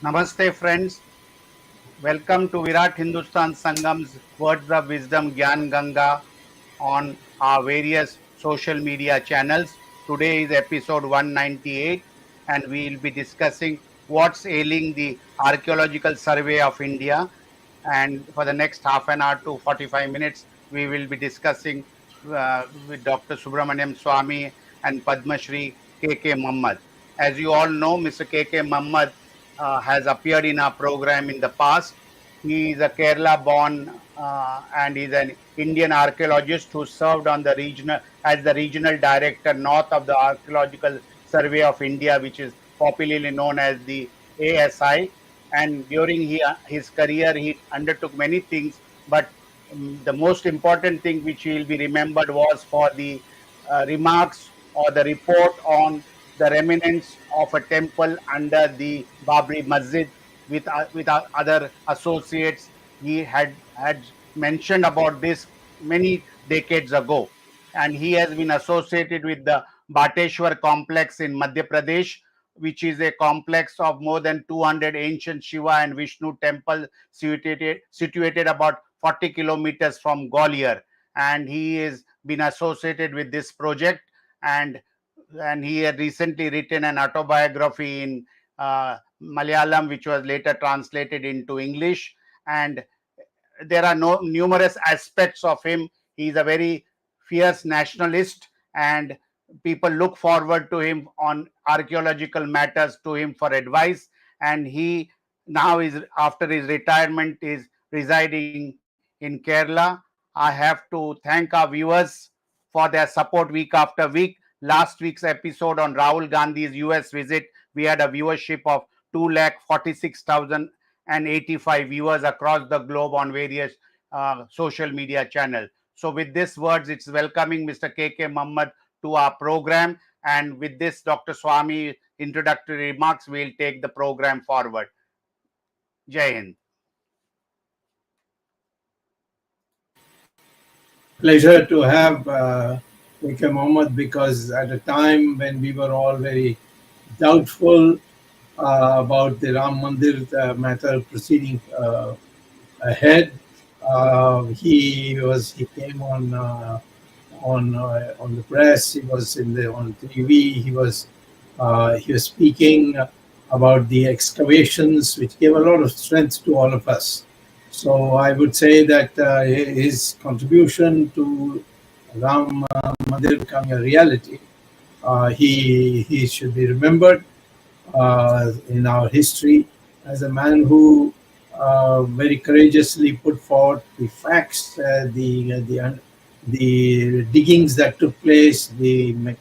Namaste, friends. Welcome to Virat Hindustan Sangam's Words of Wisdom Gyan Ganga on our various social media channels. Today is episode 198, and we will be discussing what's ailing the Archaeological Survey of India. And for the next half an hour to 45 minutes, we will be discussing with Dr. Subramaniam Swamy and Padmashri K.K. Muhammad. As you all know, Mr. K.K. Muhammad has appeared in our program in the past. He is a Kerala born and is an Indian archaeologist who served on the regional as the regional director north of the Archaeological Survey of India, which is popularly known as the ASI. And during his career, he undertook many things, but the most important thing which he will be remembered was for the remarks or the report on the remnants of a temple under the Babri Masjid with other associates. He had mentioned about this many decades ago, and he has been associated with the Bateshwar complex in Madhya Pradesh, which is a complex of more than 200 ancient Shiva and Vishnu temples situated about 40 kilometers from Gwalior. And he has been associated with this project, and he had recently written an autobiography in Malayalam, which was later translated into English. And there are numerous aspects of him. He is a very fierce nationalist, and people look forward to him on archaeological matters, to him for advice. And he now is, after his retirement, is residing in Kerala. I have to thank our viewers for their support week after week. Last week's episode on Rahul Gandhi's US visit, we had a viewership of 2,46,085 viewers across the globe on various social media channels. So, with these words, it's welcoming Mr. K.K. Muhammad to our program. And with this, Dr. Swamy introductory remarks, we'll take the program forward. Jai Hind. Pleasure to have K.K. Mohammed, because at a time when we were all very doubtful about the Ram Mandir matter proceeding ahead, he came on the press. He was on TV. He was speaking about the excavations, which gave a lot of strength to all of us. So I would say that his contribution to Ram Mandir becoming a reality, he should be remembered in our history as a man who very courageously put forth the facts, the diggings that took place, the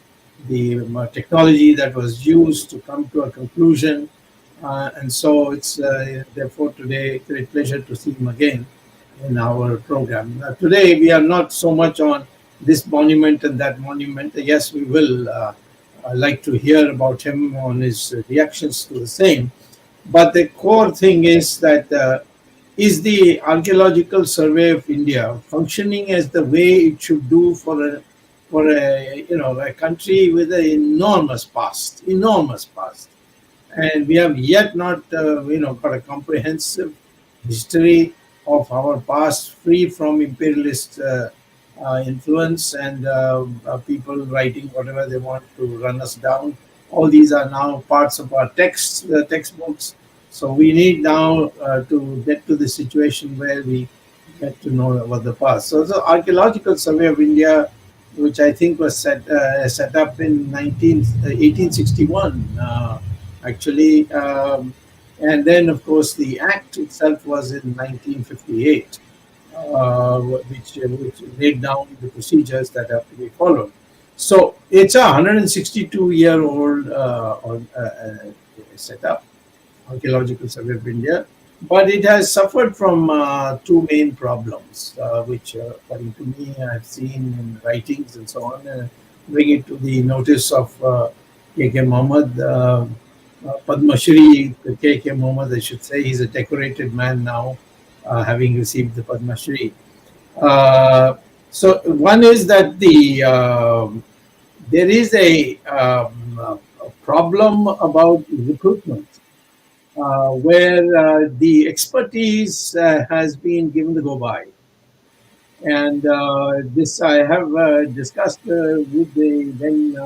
technology that was used to come to a conclusion. And so it's therefore today a great pleasure to see him again in our program. Today we are not so much on this monument and that monument. Yes, we will like to hear about him on his reactions to the same. But the core thing is that is the Archaeological Survey of India functioning as the way it should do for a country with an enormous past, and we have yet not got a comprehensive history of our past, free from imperialist influence and people writing whatever they want to run us down. All these are now parts of our textbooks. So we need now to get to the situation where we get to know about the past. So the Archaeological Survey of India, which I think was set up in 1861, actually. And then, of course, the Act itself was in 1958, which laid down the procedures that have to be followed. So it's a 162-year-old setup, Archaeological Survey of India, but it has suffered from two main problems, which, according to me, I've seen in writings and so on. Bring it to the notice of K.K. Mohammed. Padmashri K.K. Mohammed, I should say. He's a decorated man now, having received the Padmashri. So one is that there is a problem about recruitment. where the expertise has been given the go by. And this I have discussed with the then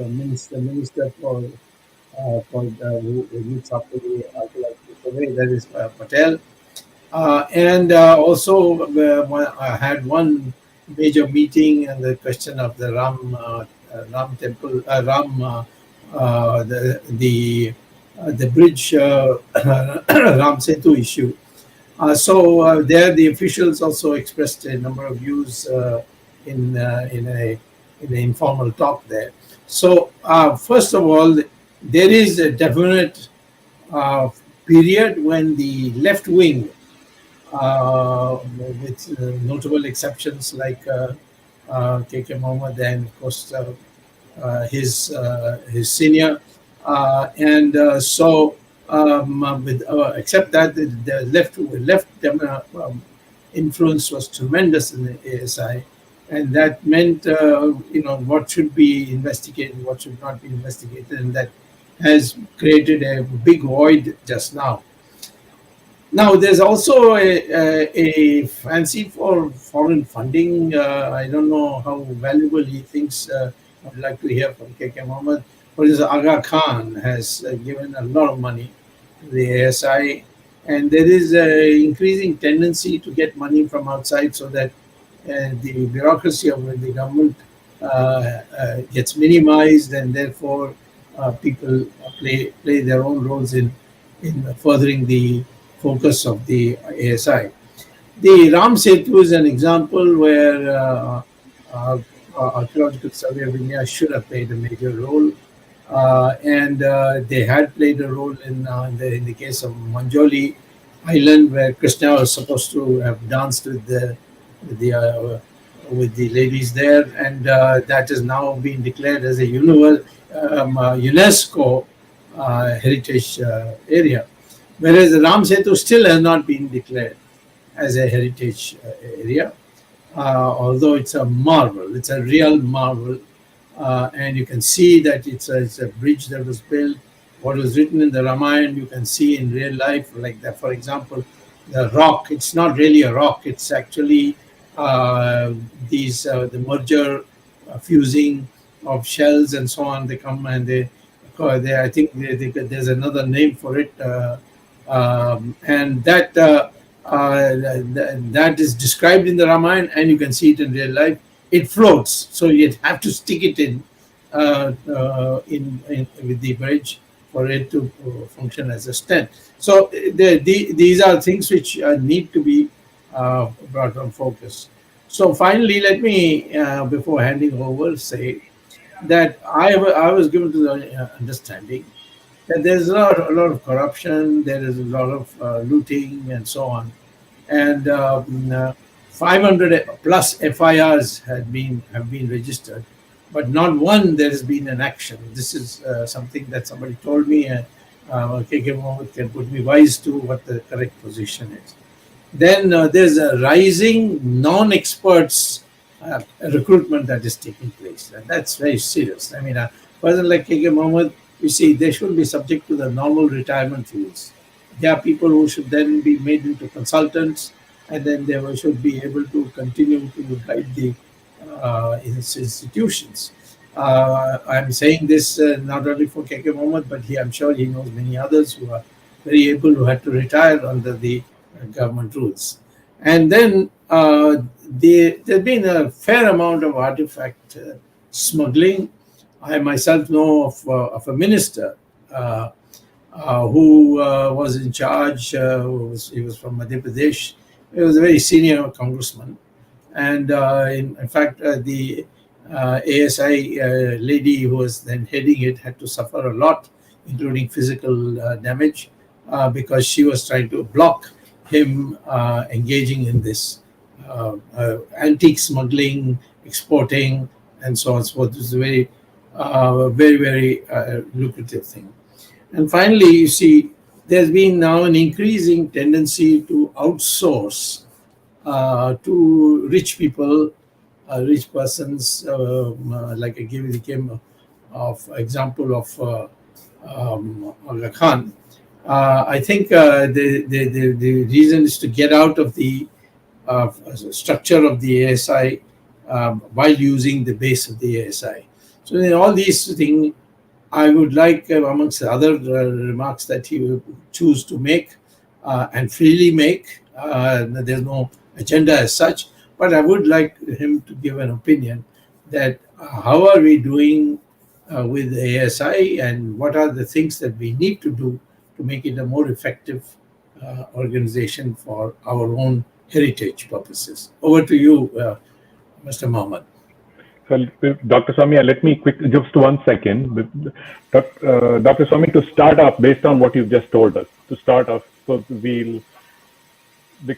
minister who looks after the archaeological survey, that is Patel. And also, I had one major meeting and the question of the Ram temple, the bridge Ram Setu issue. So there, the officials also expressed a number of views in uh, in a in an informal talk there. So first of all, there is a definite uh, period when the left wing, with notable exceptions like K.K. Mohammed and of course his senior, and so with except that the influence was tremendous in the ASI, and that meant what should be investigated, what should not be investigated, and that has created a big void just now. Now, there's also a fancy for foreign funding. I don't know how valuable he thinks. I'd like to hear from KK Mohammed. For instance, Aga Khan has given a lot of money to the ASI, and there is an increasing tendency to get money from outside so that the bureaucracy of the government gets minimized, and therefore people play their own roles in furthering the focus of the ASI. The Ram Setu is an example where uh, Archaeological Survey of India should have played a major role, and they had played a role in the case of Manjoli Island, where Krishna was supposed to have danced with the uh, with the ladies there, and that has now been declared as a UNESCO heritage area, whereas the Ram Setu still has not been declared as a heritage area, although it's a marvel, it's a real marvel, and you can see that it's a bridge that was built. What was written in the Ramayana, you can see in real life, like that. For example, the rock. It's not really a rock. It's actually the merger, fusing of shells and so on. They come and they I think there's another name for it, and that is described in the Ramayana, and you can see it in real life. It floats, so you'd have to stick it in with the bridge for it to function as a stent. So these are things which need to be brought on focus. So finally, let me, before handing over, say that I was given to the understanding that there's a lot of corruption, there is a lot of looting, and so on. And 500 plus FIRs have been registered, but not one there has been an action. This is something that somebody told me, and KK Mohammed can put me wise to what the correct position is. Then there's a rising non-experts recruitment that is taking place, and that's very serious. I mean, a person like KK Mohammed, you see, they should be subject to the normal retirement rules. There are people who should then be made into consultants, and then they should be able to continue to guide the institutions. I'm saying this not only for KK Mohammed, but I'm sure he knows many others who are very able, who had to retire under the government rules. And then there's been a fair amount of artifact smuggling. I myself know of a minister who was in charge. He was from Madhya Pradesh. He was a very senior congressman, and in fact, the ASI lady who was then heading it had to suffer a lot, including physical damage, because she was trying to block him engaging in this antique smuggling, exporting, and so on and so forth. It's a very lucrative thing. And finally, you see, there's been now an increasing tendency to outsource to rich people, rich persons. Like I gave you the of example of Aga Khan. I think the reason is to get out of the structure of the ASI while using the base of the ASI. So in all these things, I would like, amongst the other remarks that he will choose to make and freely make, there's no agenda as such, but I would like him to give an opinion that how are we doing with ASI and what are the things that we need to do to make it a more effective organization for our own heritage purposes. Over to you, Mr. Mohammed. So, Dr. Swamy, let me quick, just 1 second. Dr. Swamy, to start off, based on what you've just told us, to start off, so the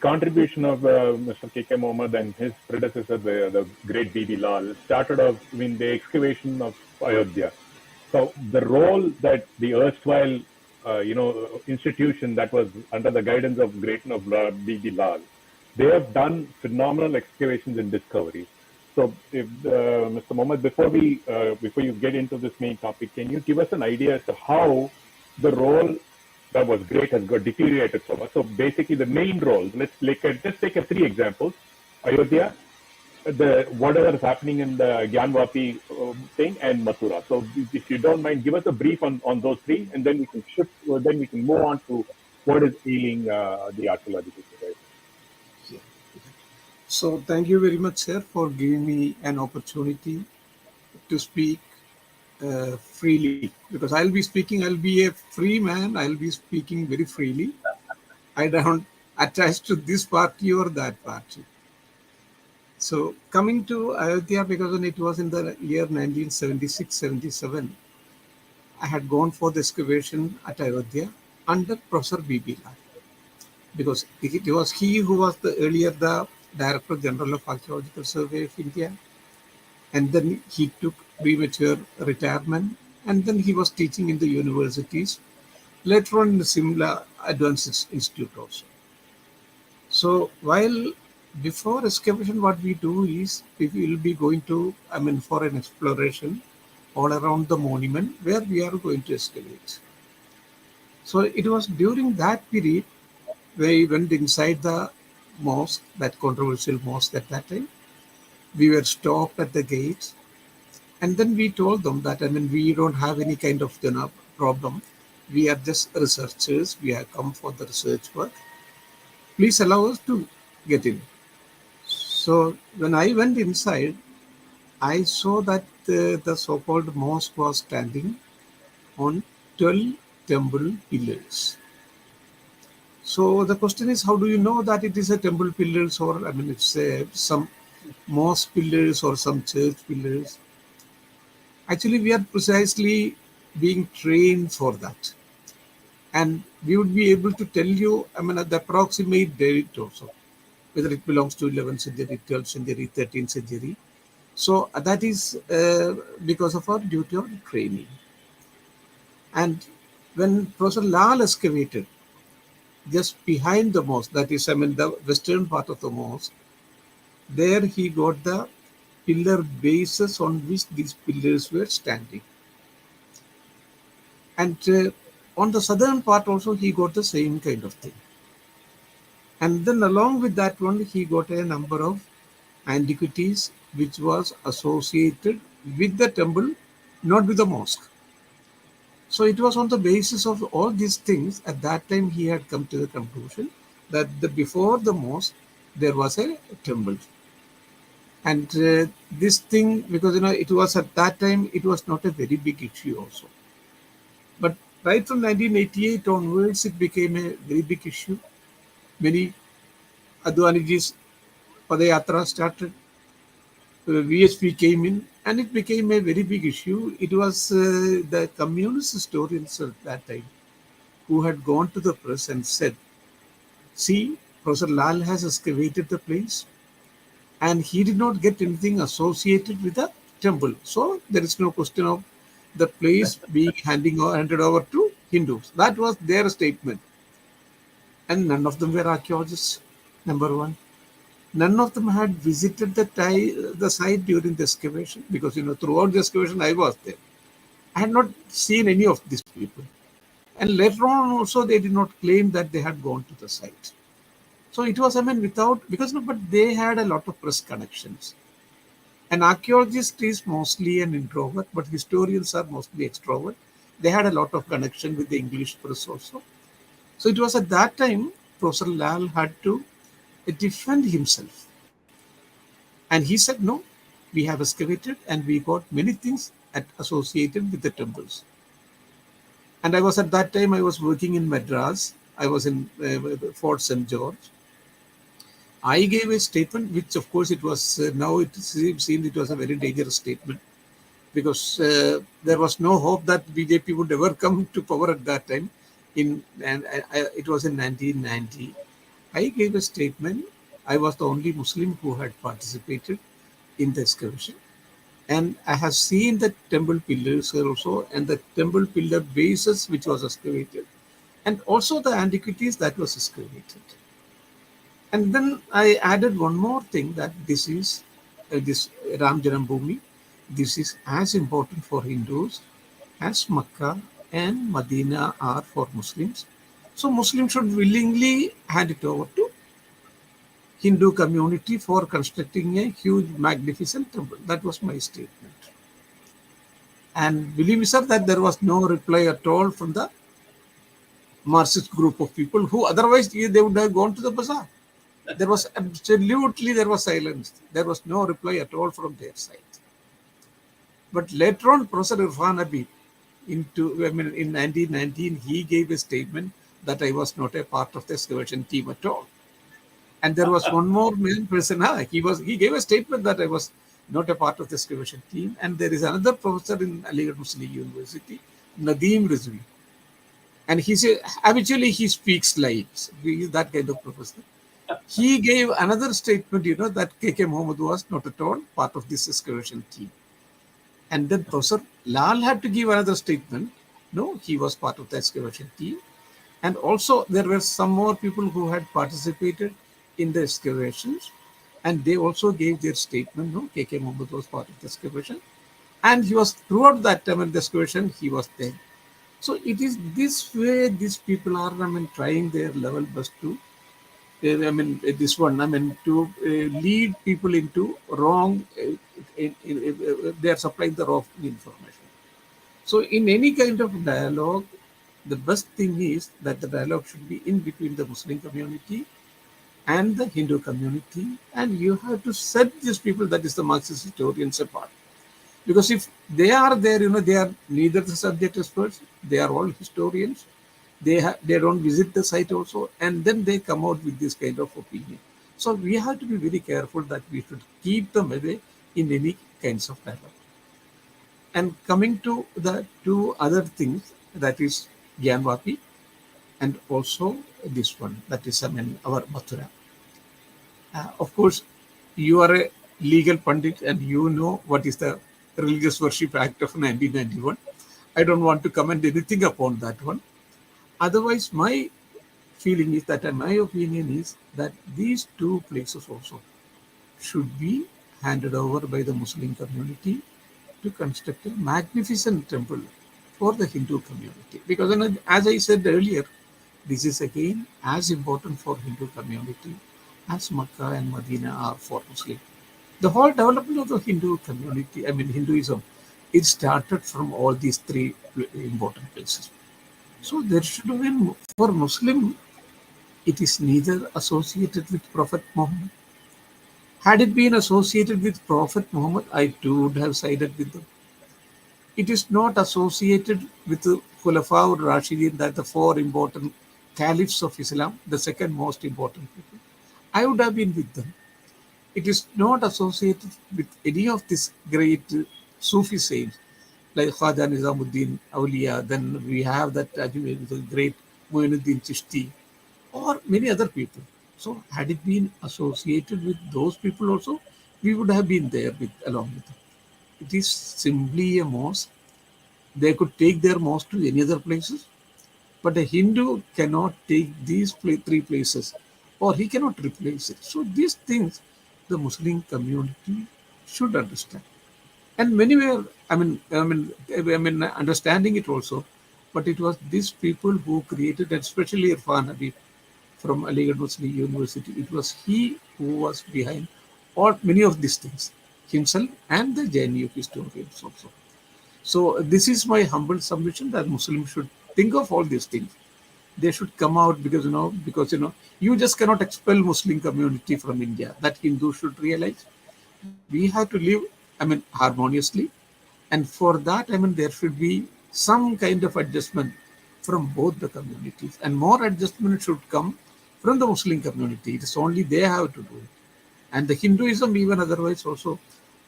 contribution of Mr. K.K. Mohammed and his predecessor, the great B.B. Lal, started off in the excavation of Ayodhya. So the role that the erstwhile, institution that was under the guidance of great of B.B. Lal, they have done phenomenal excavations and discoveries. So, if Mr. Mohammed, before you get into this main topic, can you give us an idea as to how the role that was great has got deteriorated so much? So, basically, the main roles. Just take 3 examples: Ayodhya, whatever is happening in the Gyanvapi thing, and Mathura. So, if you don't mind, give us a brief on those three, and then we can shift. Then we can move on to what is ailing the archaeological society. Yeah. So thank you very much, sir, for giving me an opportunity to speak freely. Because I'll be a free man. I'll be speaking very freely. I don't attach to this party or that party. So coming to Ayodhya, because when it was in the year 1976-77, I had gone for the excavation at Ayodhya under Professor B.B. Lal. Because it was he who was the Director General of Archaeological Survey of India, and then he took premature retirement, and then he was teaching in the universities, later on in the Simla Advanced Institute also. So while before excavation, what we do is we will be going to, for an exploration all around the monument where we are going to excavate. So it was during that period we went inside the mosque, that controversial mosque at that time. We were stopped at the gate, and then we told them that we don't have any kind of problem. We are just researchers. We have come for the research work. Please allow us to get in. So when I went inside, I saw that the so-called mosque was standing on 12 temple pillars. So the question is, how do you know that it is a temple pillars, or it's some mosque pillars or some church pillars? Actually, we are precisely being trained for that, and we would be able to tell you, at the approximate date also, whether it belongs to 11th century, 12th century, 13th century. So that is because of our duty of training. And when Professor Lal excavated just behind the mosque, that is, the western part of the mosque, there he got the pillar bases on which these pillars were standing. And on the southern part also, he got the same kind of thing. And then along with that one, he got a number of antiquities which was associated with the temple, not with the mosque. So it was on the basis of all these things, at that time he had come to the conclusion that before the mosque, there was a temple. And this thing, because it was at that time, it was not a very big issue also. But right from 1988 onwards, it became a very big issue. Many Advaniji's Padayatra started, VSP came in, and it became a very big issue. It was the communist historians at that time who had gone to the press and said, see, Professor Lal has excavated the place, and he did not get anything associated with the temple. So there is no question of the place being handed over to Hindus. That was their statement. And none of them were archaeologists, number one. None of them had visited the site during the excavation, because throughout the excavation I was there. I had not seen any of these people. And later on also they did not claim that they had gone to the site. So it was, I mean, without, because no, but they had a lot of press connections. An archaeologist is mostly an introvert, but historians are mostly extrovert. They had a lot of connection with the English press also. So it was at that time Professor Lal had to defend himself. And he said, no, we have excavated and we got many things associated with the temples. And I was at that time, I was working in Madras. I was in Fort St. George. I gave a statement, which of course it was, now it seems it was a very dangerous statement because there was no hope that BJP would ever come to power at that time. It was in 1990. I gave a statement. I was the only Muslim who had participated in the excavation. And I have seen the temple pillars here also and the temple pillar bases which was excavated and also the antiquities that was excavated. And then I added one more thing that this is this Ram Janambhoomi. This is as important for Hindus as Makkah and Medina are for Muslims. So Muslims should willingly hand it over to Hindu community for constructing a huge, magnificent temple. That was my statement. And believe me, sir, that there was no reply at all from the Marxist group of people who otherwise they would have gone to the bazaar. There was absolutely, there was silence. There was no reply at all from their side. But later on, Professor Irfan Habib, in 1919, he gave a statement that I was not a part of the excavation team at all. And there was one more person, he gave a statement that I was not a part of the excavation team. And there is another professor in Aligarh Muslim University, Nadeem Rizvi. And he said, habitually he speaks lies. He is that kind of professor. He gave another statement, that KK Muhammed was not at all part of this excavation team. And then Professor Lal had to give another statement. No, he was part of the excavation team. And also there were some more people who had participated in the excavations. And they also gave their statement, no, KK Muhammed was part of the excavation. And he was, throughout that time in the excavation, he was there. So it is this way these people are, trying their level best to, to lead people into wrong, they are supplying the wrong information. So in any kind of dialogue, the best thing is that the dialogue should be in between the Muslim community and the Hindu community. And you have to set these people, that is the Marxist historians, apart. Because if they are there, they are neither the subject experts, they are all historians. They don't visit the site also, and then they come out with this kind of opinion. So we have to be very careful that we should keep them away in any kinds of dialogue. And coming to the two other things, that is Gyanvapi and also this one, that is our Mathura. Of course, you are a legal pundit and you know what is the Religious Worship Act of 1991. I don't want to comment anything upon that one. Otherwise, my feeling is that, and my opinion is that these two places also should be handed over by the Muslim community to construct a magnificent temple for the Hindu community. Because as I said earlier, this is again as important for Hindu community as Makkah and Medina are for Muslim. The whole development of the Hindu community, Hinduism, it started from all these three important places. So there should have been, for Muslim, it is neither associated with Prophet Muhammad. Had it been associated with Prophet Muhammad, I too would have sided with them. It is not associated with the Khulafa or Rashidin, that the four important caliphs of Islam, the second most important people. I would have been with them. It is not associated with any of these great Sufi saints like Khwaja Nizamuddin Awliya. Then we have that the great Muinuddin Chishti or many other people. So had it been associated with those people also, we would have been there along with them. It is simply a mosque. They could take their mosque to any other places, but a Hindu cannot take these three places, or he cannot replace it. So these things the Muslim community should understand. And many were, understanding it also. But it was these people who created, especially Irfan Habib from Aligarh Muslim University. It was he who was behind all many of these things, himself and the JNU historians also. So this is my humble submission that Muslims should think of all these things. They should come out because you just cannot expel Muslim community from India. That Hindus should realize we have to live, harmoniously, and for that, there should be some kind of adjustment from both the communities, and more adjustment should come from the Muslim community. It is only they have to do it, and the Hinduism, even otherwise, also,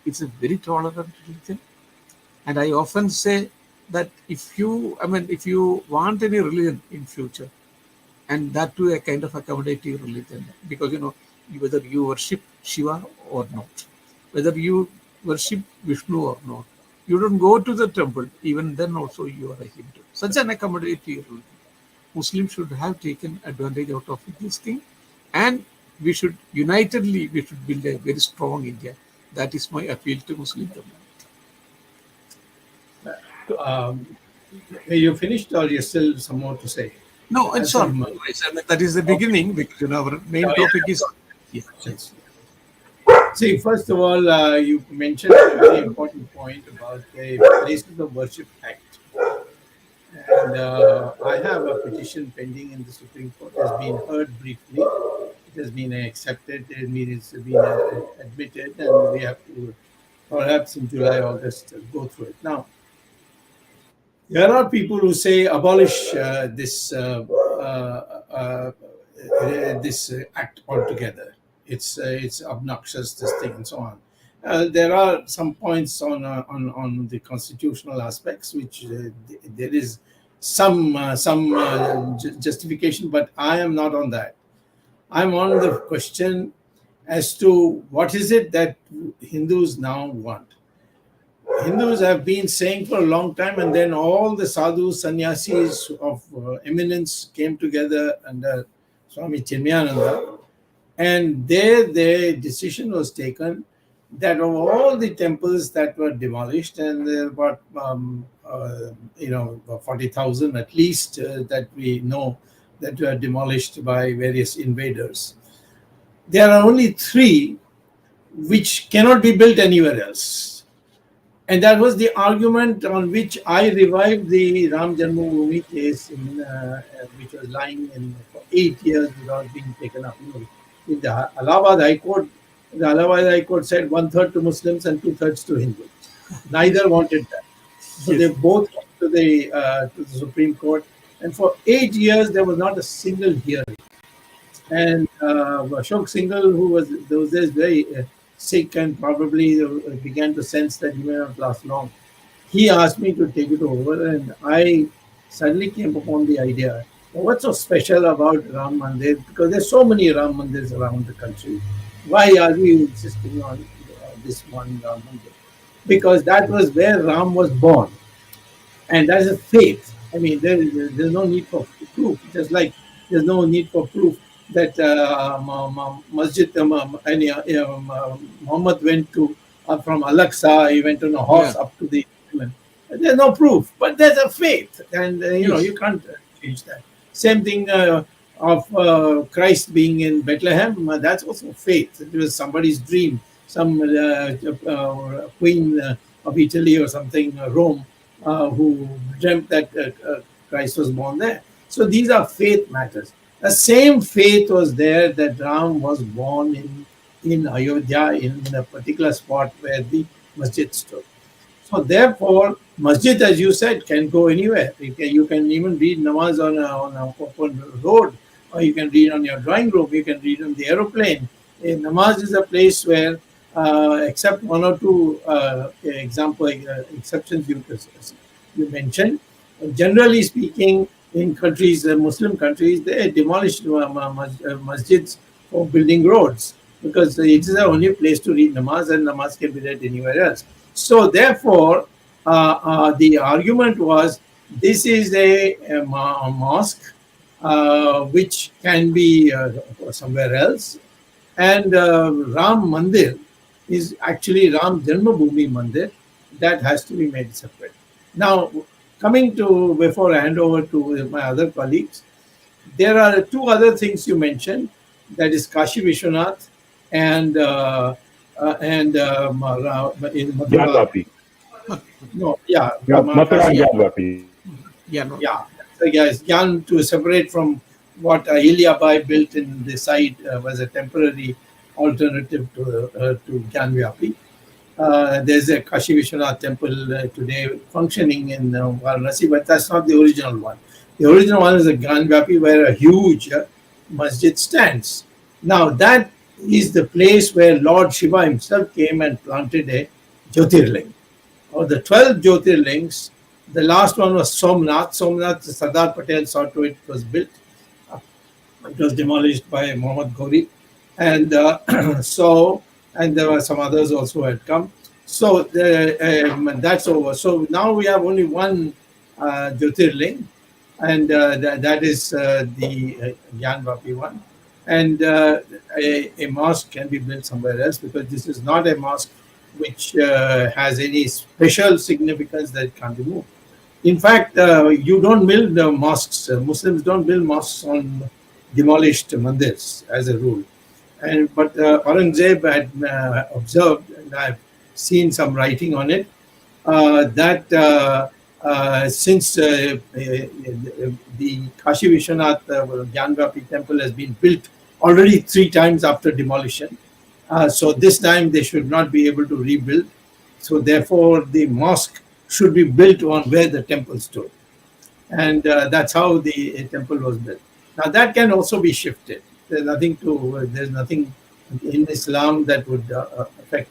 it's a very tolerant religion. And I often say that if you want any religion in future, and that too a kind of accommodative religion, because whether you worship Shiva or not, whether you worship Vishnu or not, you don't go to the temple, even then also you are a Hindu. Such an accommodative religion. Muslims should have taken advantage out of this thing, and we should unitedly build a very strong India. That is my appeal to Muslim community. Um, you finished, or you still some more to say? No, it's all. That is the beginning, because our main topic is. Yeah. Yes. See, first of all, you mentioned a very important point about the Places of Worship Act. And I have a petition pending in the Supreme Court. It has been heard briefly. It has been accepted. It's been admitted, and we have to perhaps in July, August go through it. Now, there are people who say abolish this act altogether. It's obnoxious, this thing, and so on. There are some points on the constitutional aspects which there is some justification, but I am not on that. I'm on the question as to what is it that Hindus now want. Hindus have been saying for a long time, and then all the sadhus, sannyasis of eminence came together under Swamy Chinmayananda, and there the decision was taken that of all the temples that were demolished, and there were about 40,000 at least that we know that were demolished by various invaders, there are only 3 which cannot be built anywhere else. And that was the argument on which I revived the Ram Janmabhoomi case, which was lying in for 8 years without being taken up. In the Allahabad High Court, said 1/3 to Muslims and 2/3 to Hindus. Neither wanted that. So they both went to the Supreme Court, and for 8 years there was not a single hearing. And Ashok Singhal, who was those days very sick and probably began to sense that he may not last long, he asked me to take it over, and I suddenly came upon the idea, what's so special about Ram Mandir? Because there's so many Ram Mandirs around the country. Why are we insisting on this one Ram Mandir? Because that was where Ram was born. And that's a faith. I mean, there's no need for proof. Just like there's no need for proof that Masjid Muhammad went to from Al-Aqsa, he went on a horse up to the Yemen. There's no proof, but there's a faith, and you can't change that. Same thing of Christ being in Bethlehem. That's also faith. It was somebody's dream. Some queen of Italy or something, Rome, who dreamt that Christ was born there. So these are faith matters. The same faith was there that Ram was born in Ayodhya, in a particular spot where the masjid stood. So therefore, masjid, as you said, can go anywhere. You can even read namaz on a open road, or you can read on your drawing room, you can read on the aeroplane. Namaz is a place where, except 1 or 2 exceptions you mentioned, generally speaking, in countries, Muslim countries, they demolished masjids for building roads, because it is the only place to read namaz, and namaz can be read anywhere else. So therefore, the argument was, this is a mosque which can be somewhere else, and Ram Mandir is actually Ram Janmabhoomi Mandir, that has to be made separate. Now, coming to, before I hand over to my other colleagues, there are two other things you mentioned, that is Kashi Vishwanath and in Mathura. Gyanvapi. No, yeah, Yeah, Mathura and Kashi. Yeah, Gyanvapi. yeah, no. Yeah, so yes, Gyan, to separate from what Ayodhya built in the site, was a temporary alternative to Gyanvapi. There's a Kashi Vishwanath temple today functioning in Varanasi, but that's not the original one. The original one is a Gyanvapi where a huge masjid stands. Now that is the place where Lord Shiva himself came and planted a Jyotirling. Of the 12 Jyotirlings, the last one was Somnath. Somnath, Sardar Patel saw to it was built. It was demolished by Muhammed Ghori. And and there were some others also had come. So that's over. So now we have only one Jyotirling, and that is the Gyanvapi one. And a mosque can be built somewhere else, because this is not a mosque which has any special significance that can't be moved. In fact, you don't build mosques. Muslims don't build mosques on demolished mandirs as a rule. And but Aurangzeb had observed, and I've seen some writing on it, that since the Kashi Vishwanath Gyanvapi temple has been built already 3 times after demolition, so this time they should not be able to rebuild. So therefore, the mosque should be built on where the temple stood, and that's how the temple was built. Now that can also be shifted. There's nothing in Islam that would affect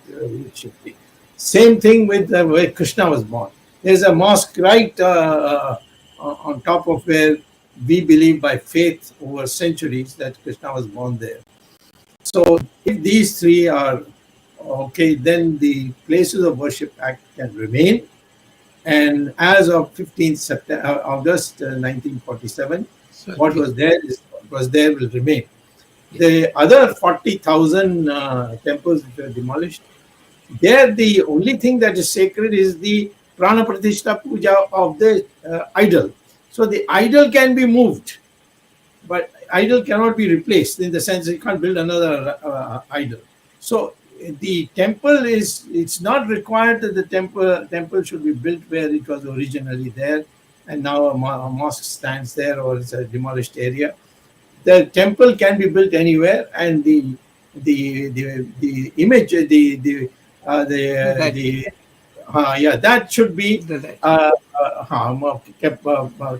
shifting. Same thing with where Krishna was born. There's a mosque right on top of where we believe by faith over centuries that Krishna was born there. So if these three are okay, then the places of worship act can remain. And as of 15th September, August 1947, what was there will remain. The other 40,000 temples which were demolished, there the only thing that is sacred is the Prana Pratishta Puja of the idol. So the idol can be moved, but idol cannot be replaced, in the sense you can't build another idol. So the temple it's not required that the temple should be built where it was originally there, and now a mosque stands there, or it's a demolished area. The temple can be built anywhere, and the image, that should be kept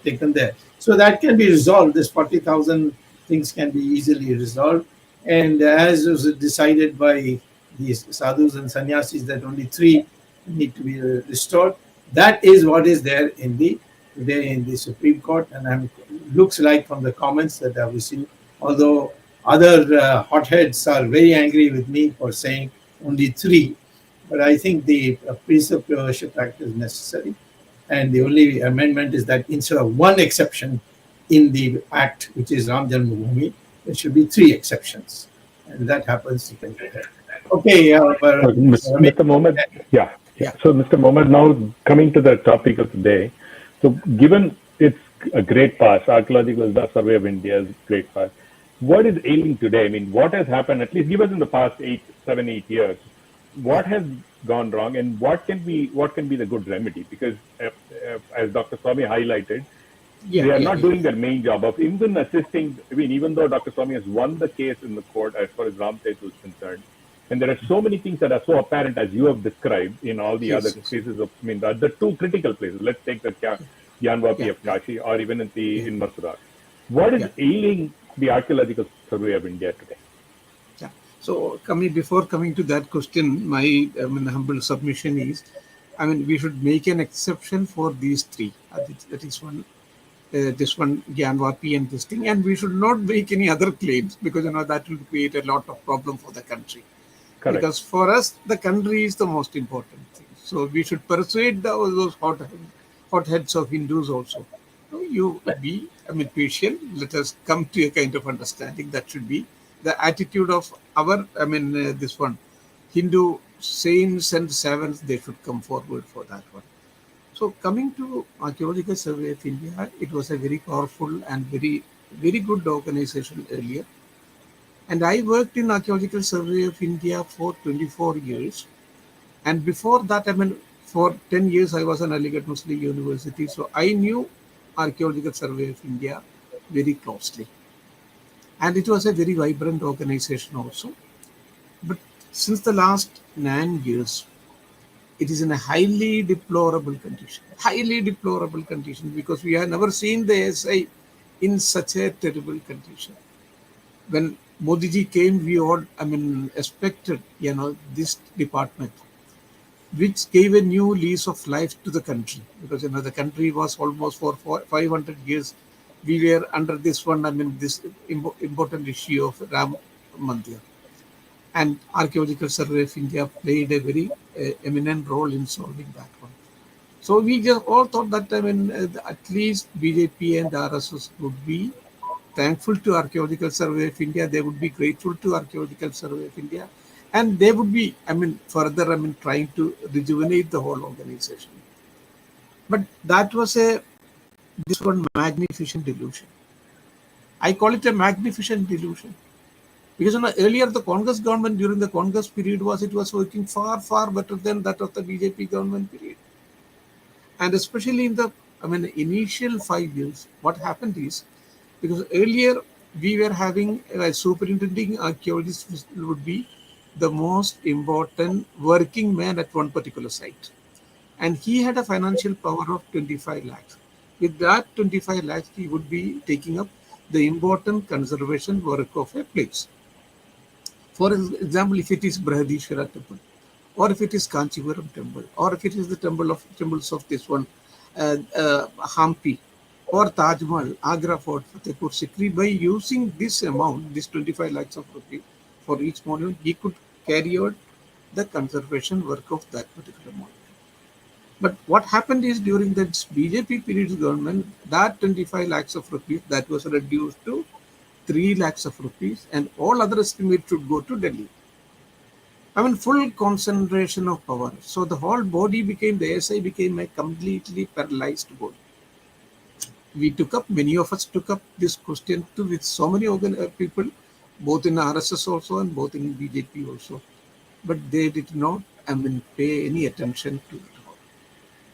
taken there. So that can be resolved. This 40,000 things can be easily resolved, and as was decided by these sadhus and sannyasis that only 3 need to be restored. That is what is there today in the Supreme Court, and looks like from the comments that I've received, although other hotheads are very angry with me for saying only 3, but I think the Precept Worship Act is necessary, and the only amendment is that instead of 1 exception in the Act, which is Ram Janmabhoomi, there should be 3 exceptions, and that happens. Okay, Mr. Mohammed, yeah. So, Mr. Mohammed, now coming to the topic of the day. So, given it's a great past, archaeological survey of India's great past, what is ailing today? I mean, what has happened, at least give us in the past 7, 8 years, what has gone wrong, and what can be the good remedy? Because as Dr. Swamy highlighted, they are not doing their main job of even assisting. I mean, even though Dr. Swamy has won the case in the court as far as Ram Setu is concerned, and there are so many things that are so apparent as you have described in all the other cases of, I mean, the 2 critical places. Let's take the Gyanvapi of Kashi, or even in Mathura. What is ailing the Archaeological Survey of India today? Yeah. So, before coming to that question, my humble submission is, we should make an exception for these 3. That is one. This one, Gyanvapi, and this thing, and we should not make any other claims, because that will create a lot of problem for the country. Correct. Because for us, the country is the most important thing. So we should persuade those hotheads of Hindus also. You be, patient. Let us come to a kind of understanding. That should be the attitude of our, this one, Hindu saints and servants, they should come forward for that one. So coming to Archaeological Survey of India, it was a very powerful and very good organization earlier. And I worked in Archaeological Survey of India for 24 years. And before that, I mean, for 10 years, I was an Aligarh Muslim University. So I knew Archaeological Survey of India very closely. And it was a very vibrant organization also. But since the last 9 years, it is in a highly deplorable condition, because we have never seen the SI in such a terrible condition. When Modi ji came, we all, I mean, expected, this department, which gave a new lease of life to the country, because the country was almost for 500 years we were under this one, I mean, this important issue of Ram Mandir. And Archaeological Survey of India played a very eminent role in solving that one. So we just all thought that, I mean, at least BJP and RSS would be thankful to Archaeological Survey of India. They would be grateful to Archaeological Survey of India, and they would be, I mean, further, I mean, trying to rejuvenate the whole organization. But that was this one magnificent delusion. I call it a magnificent delusion. Because earlier the Congress government, during the Congress period, it was working far better than that of the BJP government period. And especially in the, I mean, initial 5 years, what happened is, because earlier we were having a superintending archaeologist would be the most important working man at one particular site. And he had a financial power of 25 lakhs. With that 25 lakhs, he would be taking up the important conservation work of a place. For example, if it is Brihadishwara temple, or if it is Kanchipuram temple, or if it is the temples of this one, Hampi, or Taj Mahal, Agra Fort, Fatehpur Sikri, by using this amount, this 25 lakhs of rupees for each monument, he could carry out the conservation work of that particular monument. But what happened is, during the BJP period government, that 25 lakhs of rupees, that was reduced to 3 lakhs of rupees, and all other estimates should go to Delhi. I mean, full concentration of power. So the whole body became, the ASI became a completely paralyzed body. Many of us took up this question with so many people, both in RSS also and both in BJP also. But they did not, I mean, pay any attention to it.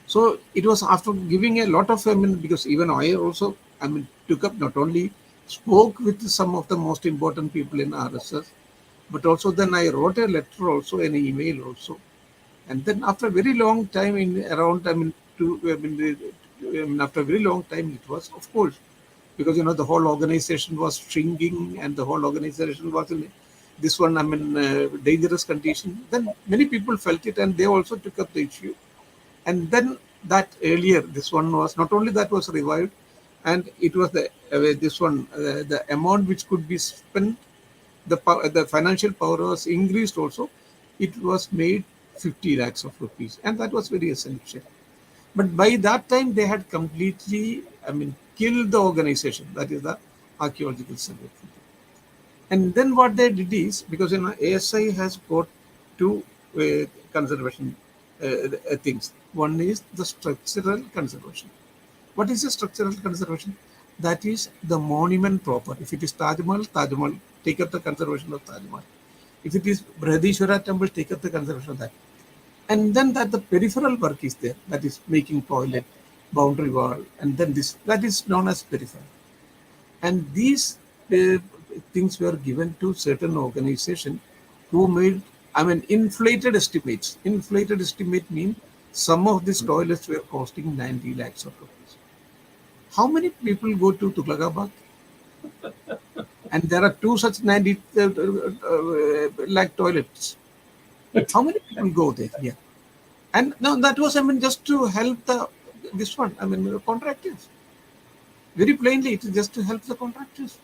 So it was after giving a lot of, I mean, because even I also, I mean, took up, not only spoke with some of the most important people in RSS, but also then I wrote a letter also, an email also. And then after a very long time, after a very long time, it was, of course, because, the whole organization was shrinking and the whole organization was in this one, I mean, dangerous condition. Then many people felt it, and they also took up the issue. And then that earlier, this one was, not only that was revived, and it was the amount which could be spent, the financial power was increased also. It was made 50 lakhs of rupees, and that was very essential. But by that time, they had completely, I mean, killed the organization, that is the Archaeological Survey. And then what they did is, because ASI has got two conservation things. One is the structural conservation. What is the structural conservation? That is the monument proper. If it is Taj Mahal, take up the conservation of Taj Mahal. If it is Brihadishwara temple, take up the conservation of that. And then that the peripheral work is there, that is making toilet, boundary wall, and then this, that is known as peripheral. And these things were given to certain organization who made, I mean, inflated estimates. Inflated estimate mean some of these toilets were costing 90 lakhs of rupees. How many people go to Tughlaqabad? And there are two such 90 lakh toilets. How many people go there? Yeah. And now that was, I mean, just to help the contractors. Very plainly, it is just to help the contractors.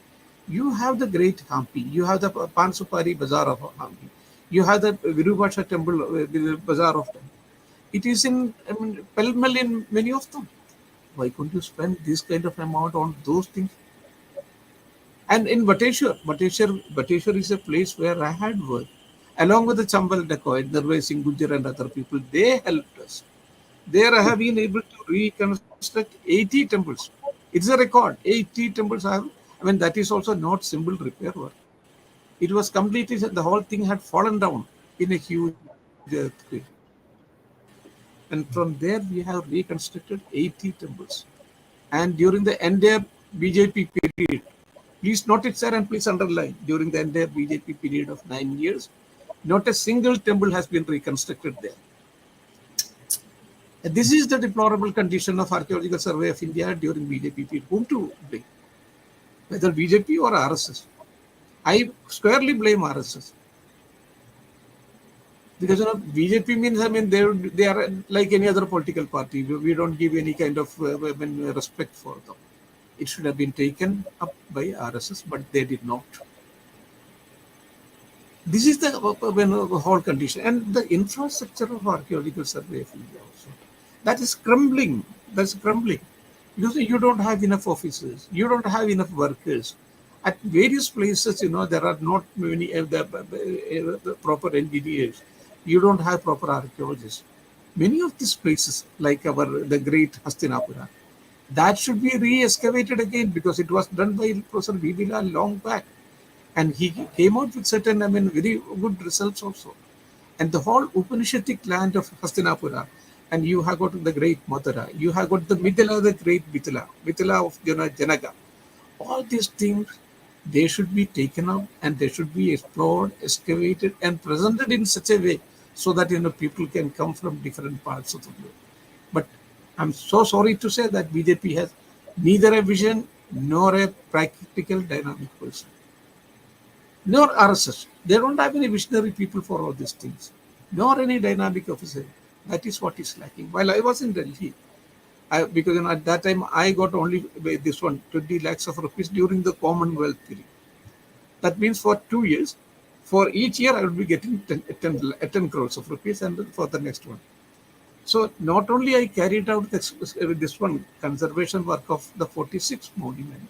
You have the great Hampi, you have the Pansupari Bazaar of Hampi, you have the Virubhasha temple, Bazaar of them. It is in, I mean, pell-mell in many of them. Why couldn't you spend this kind of amount on those things? And in Bateshwar is a place where I had worked. along with the Chambal dacoit, Narway Singh Gujjar and other people, they helped us. There I have been able to reconstruct 80 temples. It's a record. 80 temples I have. I mean, that is also not simple repair work. It was completely, the whole thing had fallen down in a huge earthquake. And from there, we have reconstructed 80 temples. And during the entire BJP period, please note it, sir, and please underline, during the entire BJP period of 9 years, not a single temple has been reconstructed there. This is the deplorable condition of Archaeological Survey of India during BJP period. Whom to blame? Whether BJP or RSS? I squarely blame RSS. Because BJP means, I mean, they are like any other political party. We don't give any kind of respect for them. It should have been taken up by RSS, but they did not. This is the whole condition. And the infrastructure of Archaeological Survey of India also. That is crumbling. That's crumbling. You don't have enough officers. You don't have enough workers. At various places, there are not many the proper engineers. You don't have proper archaeologists. Many of these places, like the great Hastinapura, that should be re-excavated again because it was done by Professor Bibila long back. And he came out with certain, very good results also. And the whole Upanishadic land of Hastinapura, and you have got the great Mathura, you have got the Mithila, the great Mithila of Janaga. All these things, they should be taken up and they should be explored, excavated, and presented in such a way so that people can come from different parts of the globe. But I'm so sorry to say that BJP has neither a vision nor a practical dynamic person. Nor RSS. They don't have any visionary people for all these things, nor any dynamic officer. That is what is lacking. While I was in Delhi, because at that time I got only this 20 lakhs of rupees during the Commonwealth period. That means for 2 years, for each year I would be getting 10 crores of rupees and for the next one. So not only I carried out this conservation work of the 46 monument,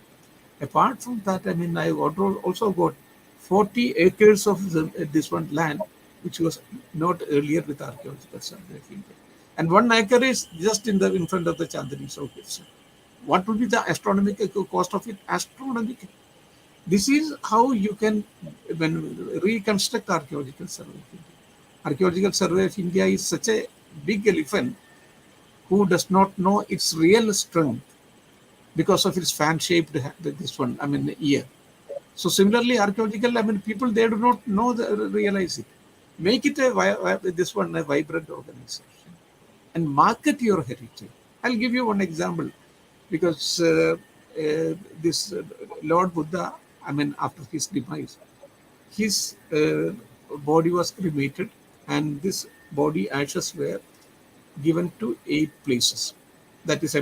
apart from that, I also got 40 acres of this land, which was not earlier with Archaeological Survey of India. And 1 acre is just in front of the Chandani Showcase. What would be the astronomical cost of it? Astronomical. This is how you can reconstruct Archaeological Survey of India. Archaeological Survey of India is such a big elephant who does not know its real strength because of its fan-shaped ear. So similarly, archaeological, people, they do not realize it. Make it a vibrant organization and market your heritage. I'll give you one example because this Lord Buddha, after his demise, his body was cremated and this body ashes were given to 8 places. That is,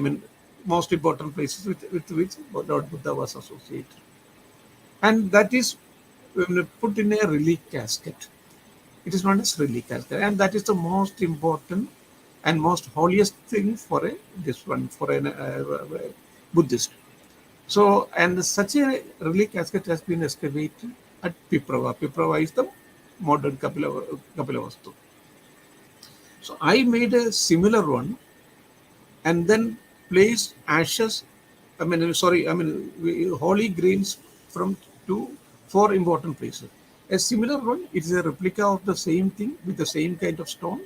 most important places with which Lord Buddha was associated. And that is put in a relic casket. It is known as relic casket, and that is the most important and most holiest thing for a Buddhist. So, and such a relic casket has been excavated at Piprava. Piprava is the modern Kapilavastu. So I made a similar one, and then placed ashes. Holy grains from 4 important places. A similar one, it is a replica of the same thing with the same kind of stone.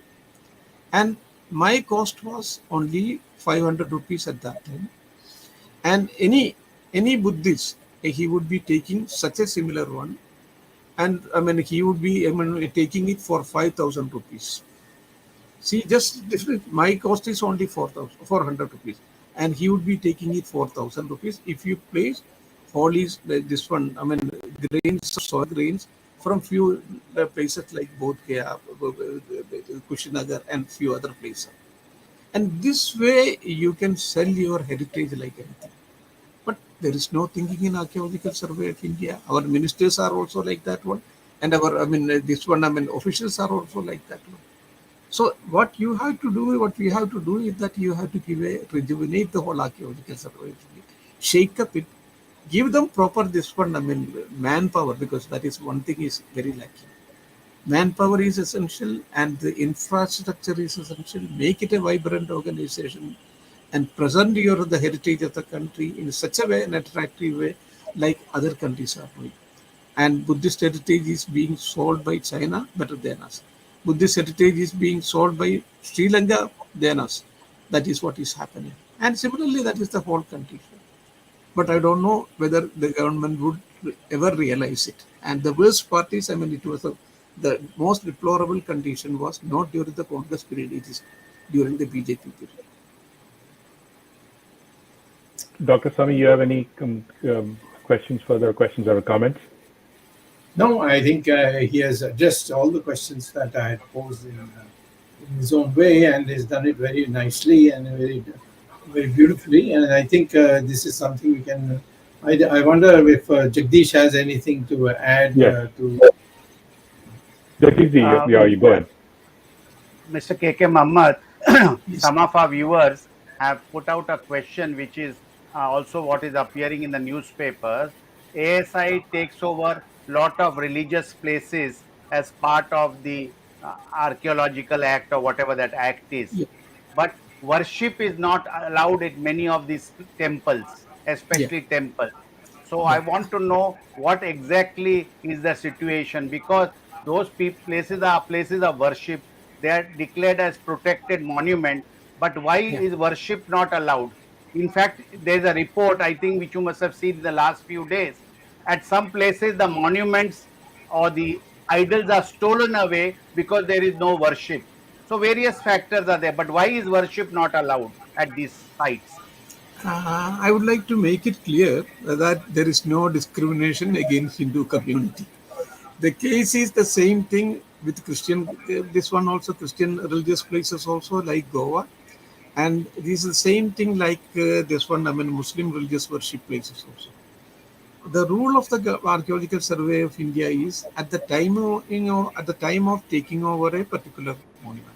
And my cost was only 500 rupees at that time. And any Buddhist, he would be taking such a similar one. And he would be taking it for 5,000 rupees. See, just my cost is only 400 rupees. And he would be taking it 4,000 rupees if you place grains, soil grains from few places like Bodh Gaya, Kushinagar, and few other places. And this way you can sell your heritage like anything. But there is no thinking in Archaeological Survey of India. Our ministers are also like that one, and our officials are also like that one. So what we have to do is that you have to rejuvenate the whole Archaeological Survey, shake up it, give them proper manpower, because that is one thing is very lacking. Manpower is essential and the infrastructure is essential. Make it a vibrant organization and present the heritage of the country in such a way, an attractive way, like other countries are doing. And Buddhist heritage is being sold by China better than us. Buddhist heritage is being sold by Sri Lanka than us. That is what is happening. And similarly, that is the whole country. But I don't know whether the government would ever realize it. And the worst part is, I mean, the most deplorable condition was not during the Congress period, it is during the BJP period. Dr. Swamy, you have any questions, further questions or comments? No, I think he has addressed all the questions that I had posed in his own way, and has done it very nicely and very beautifully. And I think this is something we can. I wonder if Jagdish has anything to add Yes. to. Jagdish, yeah, you go ahead. Mr. KK Muhammad, Yes. some of our viewers have put out a question which is also what is appearing in the newspapers. ASI takes over lot of religious places as part of the archaeological act or whatever that act is. Yeah, But worship is not allowed in many of these temples, yeah, especially temples. So I yeah, want to know what exactly is the situation, because those places are places of worship. They are declared as protected monument. But why yeah. is worship not allowed? In fact, there's a report, I think, which you must have seen in the last few days. At some places, the monuments or the idols are stolen away because there is no worship. So various factors are there. But why is worship not allowed at these sites? I would like to make it clear that there is no discrimination against Hindu community. The case is the same thing with Christian. This one also Christian religious places also like Goa, and this is the same thing like this one. I mean Muslim religious worship places also. The rule of the Archaeological Survey of India is at the time of, at the time of taking over a particular monument,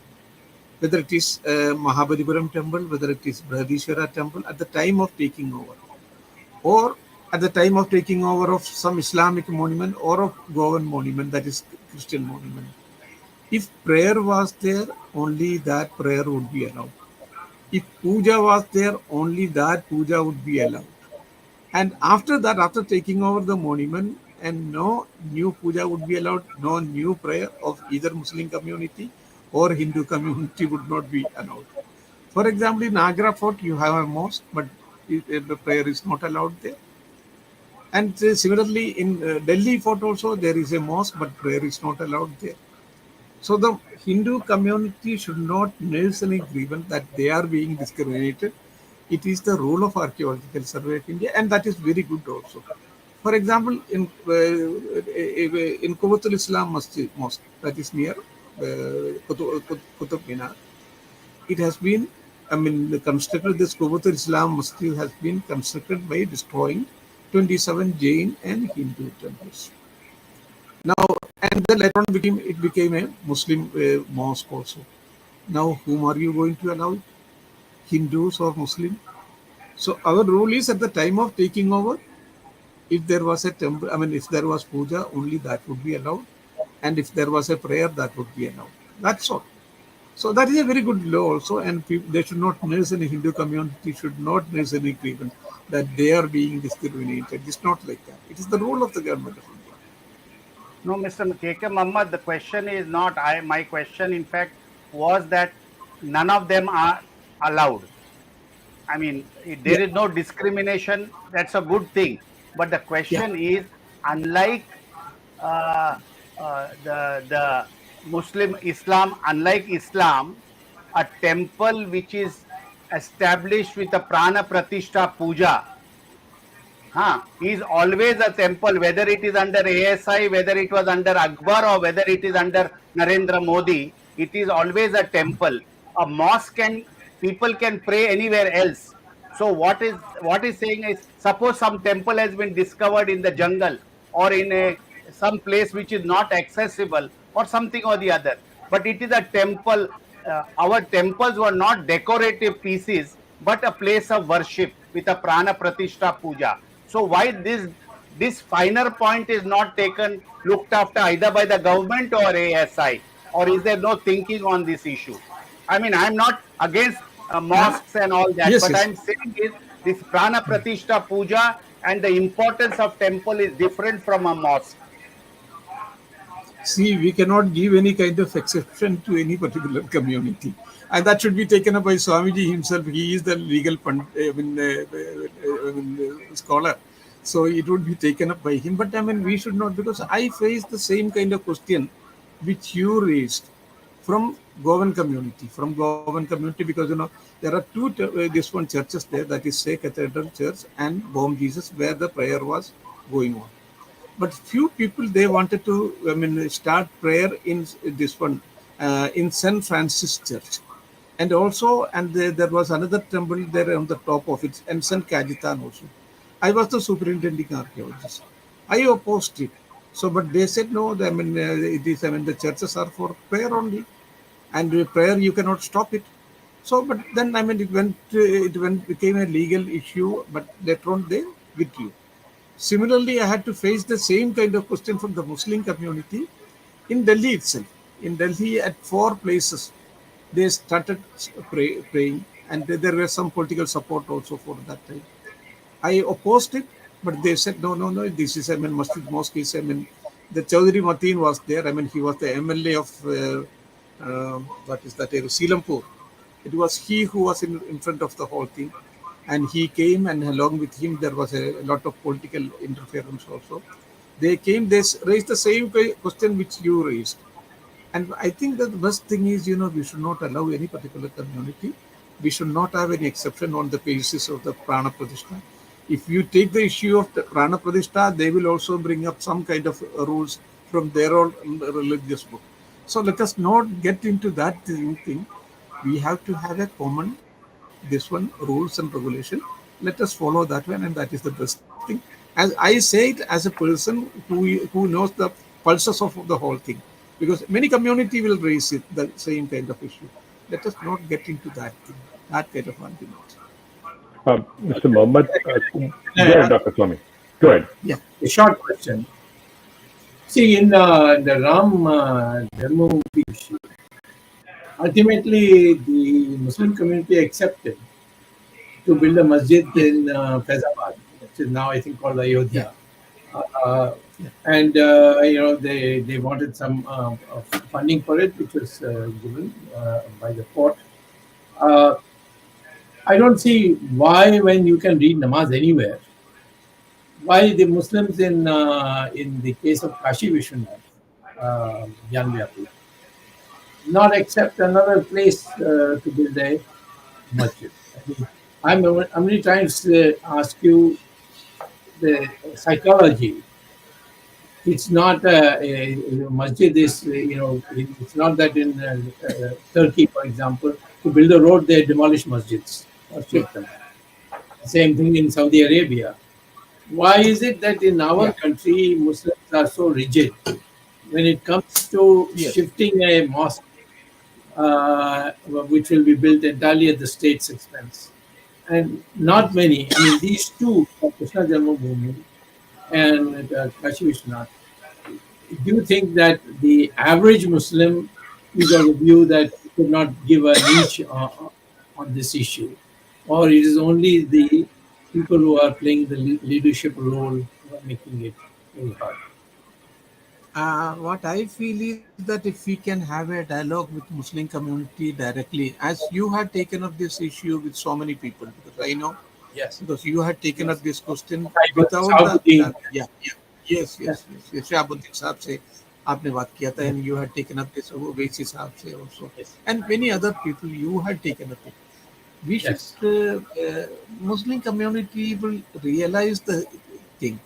whether it is Mahabalipuram temple, whether it is Brihadishwara temple, at the time of taking over, or at the time of taking over of some Islamic monument or of Goan monument, that is Christian monument. If prayer was there, only that prayer would be allowed. If puja was there, only that puja would be allowed. And after that, after taking over the monument, and no new puja would be allowed, no new prayer of either Muslim community or Hindu community would not be allowed. For example, in Agra Fort, you have a mosque, but the prayer is not allowed there. And similarly, in Delhi Fort also, there is a mosque, but prayer is not allowed there. So the Hindu community should not nurse any grievance that they are being discriminated. It is the role of Archaeological Survey of India, and that is very good also. For example, in Qubatul Islam Mosque, that is near Qutub Minar, it has been, I mean, constructed. This Qubatul Islam Mosque has been constructed by destroying 27 Jain and Hindu temples. Now, and then later on it became a Muslim mosque also. Now, whom are you going to allow? Hindus or Muslim? So our rule is at the time of taking over, if there was a temple, I mean, if there was puja, only that would be allowed. And if there was a prayer, that would be allowed. That's all. So that is a very good law also, and they should not nurse any Hindu community should not nurse any grievance that they are being discriminated. It's not like that. It is the role of the government of India. No, Mr. KK Muhammad, the question is not I. My question, in fact, was that none of them are allowed. I mean, Yeah, there is no discrimination. That's a good thing. But the yeah, question is, unlike uh, the Muslim Islam, unlike Islam, a temple which is established with a prana pratishtha puja, is always a temple, whether it is under ASI, whether it was under Akbar, or whether it is under Narendra Modi, it is always a temple. A mosque can, people can pray anywhere else. So what is saying is, suppose some temple has been discovered in the jungle or in some place which is not accessible or something or the other, but it is a temple. Our temples were not decorative pieces, but a place of worship with a prana pratishtha puja. So why this this finer point is not taken, looked after either by the government or ASI, or is there no thinking on this issue? I mean, I'm not against Uh, mosques and all that, yes, but yes. I'm saying is this prana pratishtha puja and the importance of temple is different from a mosque. See, we cannot give any kind of exception to any particular community. And that should be taken up by Swamiji himself. He is the legal scholar. So it would be taken up by him. But I mean, we should not, because I face the same kind of question which you raised from Govan community, because there are this one churches there, that is Say Cathedral Church and Bom Jesus, where the prayer was going on. But few people, they wanted to, I mean, start prayer in this one, in St. Francis Church, and also, and there was another temple there on the top of it, and St. Cajetan also. I was the superintending archaeologist. I opposed it. So, but they said no. I mean, it is. I mean, the churches are for prayer only, and prayer you cannot stop it. So, but then I mean, it became a legal issue. But later on, they withdrew. Similarly, I had to face the same kind of question from the Muslim community in Delhi itself. In Delhi, at four places, they started praying, and there were some political support also for that time. I opposed it, but they said, no, no, no, this is, I mean, Masjid Mosque is, I mean, the Chaudhry Mateen was there. I mean, he was the MLA of, what is that, Selampur. It was he who was in front of the whole thing. And he came, and along with him, there was a lot of political interference also. They came, they raised the same question which you raised. And I think that the best thing is, we should not allow any particular community. We should not have any exception on the basis of the Prana Pratishtha. If you take the issue of the Prana Pratishtha, they will also bring up some kind of rules from their own religious book. So let us not get into that thing. We have to have a common, this one, rules and regulation. Let us follow that one, and that is the best thing. As I say it as a person who knows the pulses of the whole thing, because many community will raise it, the same kind of issue. Let us not get into that thing, that kind of argument. Mr. Muhammad, go ahead, Dr. Swamy. Go ahead. Yeah. A short question. See, in the Ram Janmabhoomi issue, ultimately the Muslim community accepted to build a masjid in Faizabad, which is now I think called Ayodhya. And they wanted some funding for it, which was given by the court. I don't see why, when you can read namaz anywhere, why the Muslims in the case of Kashi Vishwanath, Janmabhoomi, not accept another place to build a masjid. I mean, I'm really trying to ask you the psychology. It's not a masjid is, it's not that in Turkey, for example, to build a road, they demolish masjids or shake them. Same thing in Saudi Arabia. Why is it that in our country, Muslims are so rigid when it comes to shifting a mosque, which will be built entirely at the state's expense? And not many, I mean, these two, Krishna Janmabhoomi and Kashi Vishwanath, do you think that the average Muslim is of the view that he could not give a niche on this issue? Or it is only the people who are playing the leadership role who are making it very hard? What I feel is that if we can have a dialogue with Muslim community directly, as you had taken up this issue with so many people, because I know, Yes. because you had taken up this question Cyber- without Saudi- yes. Shahabuddin Saab se आपने बात किया था, and you had taken up this Owaisi Saab se also, Yes. and many other people you had taken up it. We should, Muslim community will realize the thing.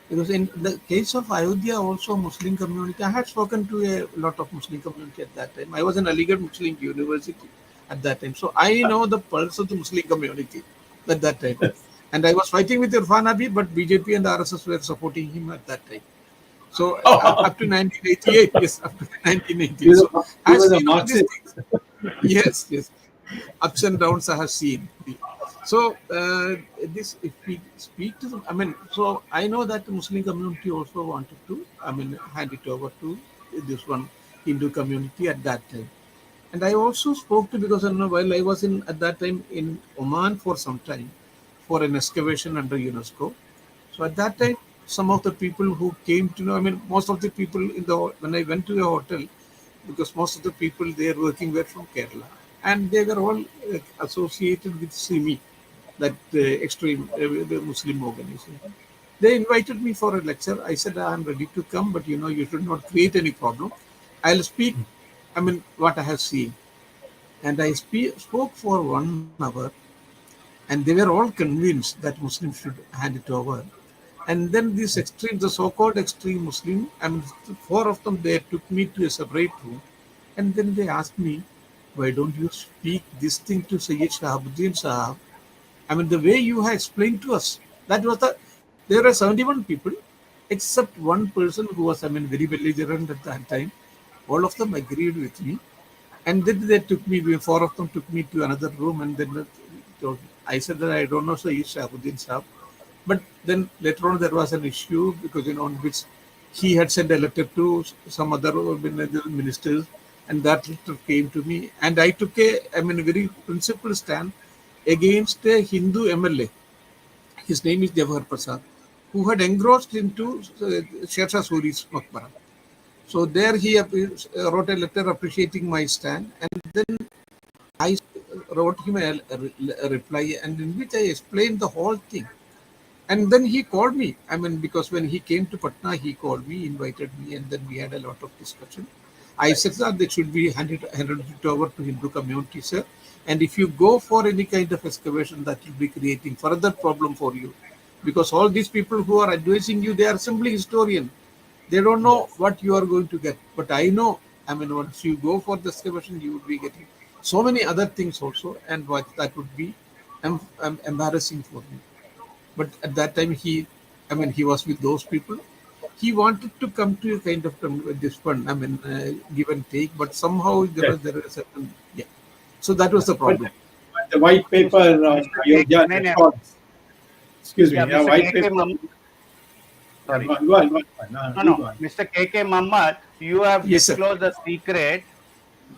Because in the case of Ayodhya, also Muslim community, I had spoken to a lot of Muslim community at that time. I was in Aligarh Muslim University at that time. So I know the pulse of the Muslim community at that time. And I was fighting with Irfan Abi, but BJP and RSS were supporting him at that time. So up to 1988, yes, up to 1988. So I have seen all these things. Yes. Ups and downs I have seen. So this, if we speak to them, I mean, so I know that the Muslim community also wanted to, I mean, hand it over to this one Hindu community at that time. And I also spoke to, because I know while I was in at that time in Oman for some time for an excavation under UNESCO. So at that time, some of the people who came to know, I mean, most of the people in the when I went to a hotel, because most of the people there working were from Kerala, and they were all associated with Swamy, that extreme the Muslim organization. They invited me for a lecture. I said I'm ready to come, but you should not create any problem. I'll speak. I mean, what I have seen, and I spoke for 1 hour, and they were all convinced that Muslims should hand it over. And then these extreme, the so-called extreme Muslim, I mean, four of them, they took me to a separate room, and then they asked me, why don't you speak this thing to Sayyid Shahabuddin Sahab? I mean, the way you have explained to us, that was there were 71 people, except one person who was, I mean, very belligerent at that time. All of them agreed with me. And then they took me, four of them took me to another room, and then told me. I said that I don't know Sayyid Shahabuddin Sahab. But then later on, there was an issue because, on which he had sent a letter to some other ministers, and that letter came to me. And I took I mean, a very principled stand against a Hindu MLA. His name is Jawahar Prasad, who had engrossed into Sher Shah Suri's Maqbara. So there he wrote a letter appreciating my stand, and then I wrote him a reply, and in which I explained the whole thing. And then he called me. I mean, because when he came to Patna, he called me, invited me, and then we had a lot of discussion. I said that they should be handed it over to Hindu community, sir. And if you go for any kind of excavation, that will be creating further problem for you. Because all these people who are advising you, they are simply historian. They don't know what you are going to get. But I know, I mean, once you go for the excavation, you would be getting so many other things also, and what that would be embarrassing for me. But at that time, I mean, he was with those people. He wanted to come to a kind of this one, I mean, give and take, but somehow Yes. there is a certain, yeah. So that was the But problem. the white paper on Mr. Ayodhya K. records, excuse me, Yeah, yeah, Mr. white KK paper. Mam, Yeah, sorry. go on, go on. No, You no. go on. Mr. KK Muhammad, you have Yes, sir. disclosed the secret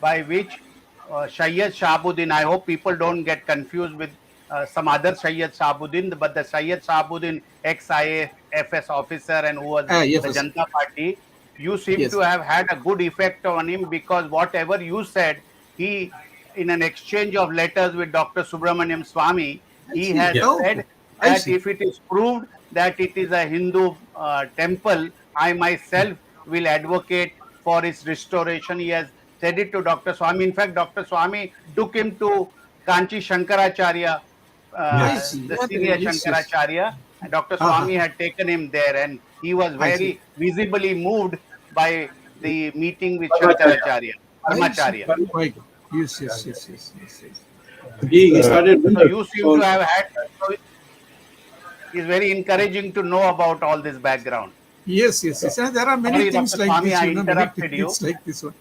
by which Sayyid Shahabuddin, I hope people don't get confused with some other Sayyid Shahabuddin, but the Sayyid Shahabuddin, ex-IFS officer and who was the Yes, Janata Party, you seem to yes. have had a good effect on him because whatever you said, he, in an exchange of letters with Dr. Subramaniam Swamy, I he see. has Yeah. Oh, said okay. I that see. if it is proved that it is a Hindu temple, I myself will advocate for its restoration. He has said it to Dr. Swamy. In fact, Dr. Swamy took him to Kanchi Shankaracharya, I Yes. see. the Yeah, senior yes, yes. Shankaracharya. And Dr. Ha, ha, Swamy ha. had taken him there, and he was I see. very visibly moved by the meeting with Brahmacharya. Shankaracharya, I see. Brahmacharya. Oh my God. Yes, yes, Brahmacharya. yes, yes, yes, yes. He started So with you seem to so have had. So it's very encouraging to know about all this background. Yes, yes, yes. And there are many Sorry, things Dr. like Swamy, this, I many interrupted you. techniques like this one.